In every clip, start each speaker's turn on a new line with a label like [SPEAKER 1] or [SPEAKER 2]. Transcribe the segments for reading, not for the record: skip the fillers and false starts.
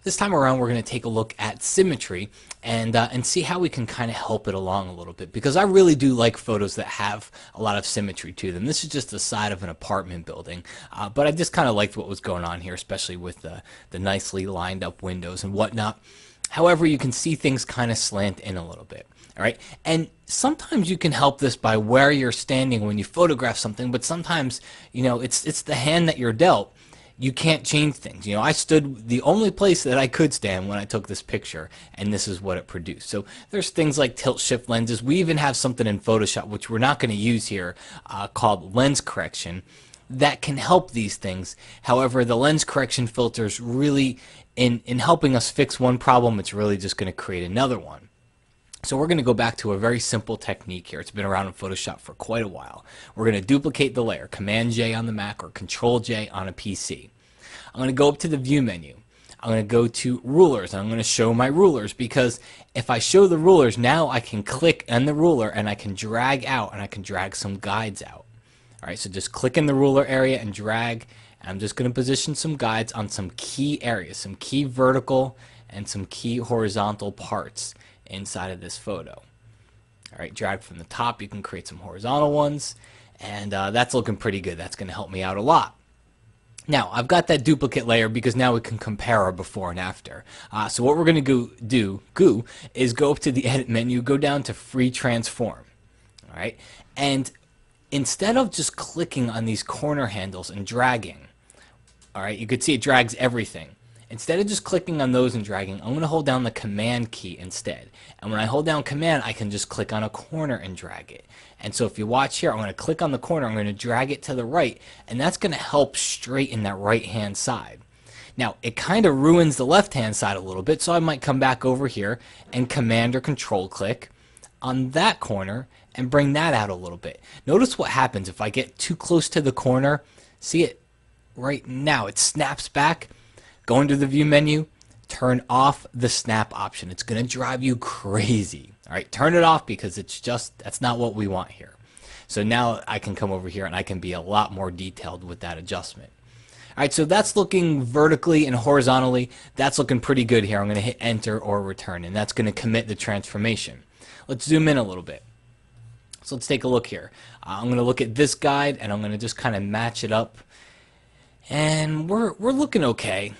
[SPEAKER 1] This time around, we're going to take a look at Symmetry and see how we can kind of help it along a little bit, because I really do like photos that have a lot of symmetry to them. This is just the side of an apartment building, but I just kind of liked what was going on here, especially with the nicely lined up windows and whatnot. However, you can see things kind of slant in a little bit. All right, and sometimes you can help this by where you're standing when you photograph something, but sometimes, you know, it's the hand that you're dealt. You can't change things. You know, I stood the only place that I could stand when I took this picture, and this is what it produced. So there's things like tilt shift lenses. We even have something in Photoshop, which we're not going to use here, called lens correction, that can help these things. However, the lens correction filters really, in helping us fix one problem, it's really just going to create another one. So we're going to go back to a very simple technique here. It's been around in Photoshop for quite a while. We're going to duplicate the layer, Command J on the Mac or Control J on a PC. I'm going to go up to the View menu. I'm going to go to Rulers, and I'm going to show my rulers, because if I show the rulers, now I can click on the ruler and I can drag out, and I can drag some guides out. All right, so just click in the ruler area and drag, and I'm just going to position some guides on some key areas, some key vertical and some key horizontal parts inside of this photo. All right, drag from the top. You can create some horizontal ones, and that's looking pretty good. That's going to help me out a lot. Now, I've got that duplicate layer because now we can compare our before and after. So what we're going to do is go up to the Edit menu, go down to Free Transform. All right, and instead of just clicking on these corner handles and dragging, all right, you could see it drags everything. Instead of just clicking on those and dragging, I'm going to hold down the Command key instead. And when I hold down Command, I can just click on a corner and drag it. And so if you watch here, I'm going to click on the corner, I'm going to drag it to the right, and that's going to help straighten that right-hand side. Now, it kind of ruins the left-hand side a little bit, so I might come back over here and Command or Control click on that corner and bring that out a little bit. Notice what happens if I get too close to the corner. See it right now, it snaps back. Go into the View menu, turn off the snap option. It's going to drive you crazy. All right, turn it off, because that's not what we want here. So now I can come over here and I can be a lot more detailed with that adjustment. All right, so that's looking vertically and horizontally. That's looking pretty good here. I'm going to hit Enter or Return, and that's going to commit the transformation. Let's zoom in a little bit. So let's take a look here. I'm going to look at this guide, and I'm going to just kind of match it up. And we're looking okay.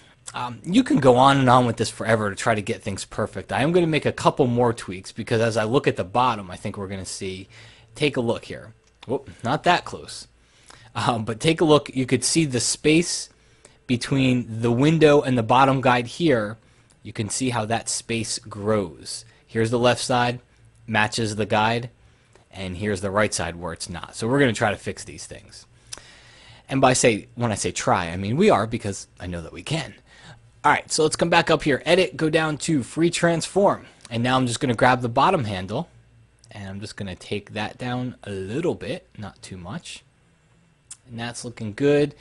[SPEAKER 1] You can go on and on with this forever to try to get things perfect. I am going to make a couple more tweaks, because as I look at the bottom, I think we're going to see, take a look here. Whoop, not that close. But take a look. You could see the space between the window and the bottom guide here. You can see how that space grows. Here's the left side, matches the guide, and here's the right side where it's not. So we're going to try to fix these things. And when I say try, I mean we are, because I know that we can. Alright, so let's come back up here. Edit, go down to Free Transform. And now I'm just going to grab the bottom handle, and I'm just going to take that down a little bit, not too much. And that's looking good.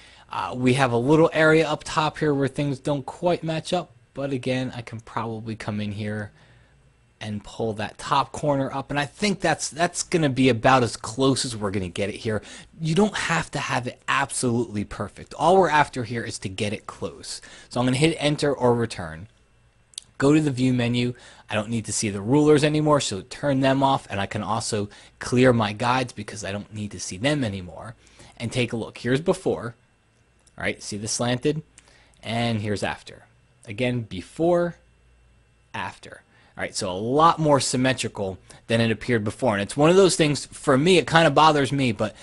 [SPEAKER 1] We have a little area up top here where things don't quite match up, but again, I can probably come in here and pull that top corner up, and I think that's going to be about as close as we're going to get it here. You don't have to have it absolutely perfect. All we're after here is to get it close. So I'm going to hit Enter or Return. Go to the View menu. I don't need to see the rulers anymore, so turn them off, and I can also clear my guides because I don't need to see them anymore. And take a look. Here's before. All right, see the slanted? And here's after. Again, before, after. All right, so a lot more symmetrical than it appeared before. And it's one of those things, for me, it kind of bothers me, but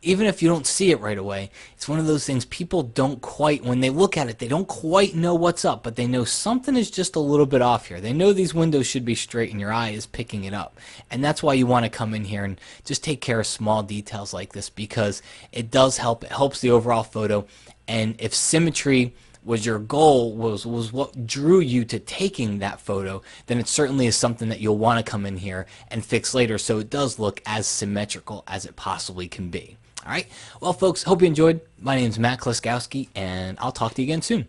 [SPEAKER 1] even if you don't see it right away, it's one of those things people don't quite, when they look at it, they don't quite know what's up, but they know something is just a little bit off here. They know these windows should be straight and your eye is picking it up. And that's why you want to come in here and just take care of small details like this, because it does help. It helps the overall photo. And if symmetry was your goal, was what drew you to taking that photo, then it certainly is something that you'll want to come in here and fix later, so it does look as symmetrical as it possibly can be. All right, well folks, hope you enjoyed. My name is Matt Kloskowski, and I'll talk to you again soon.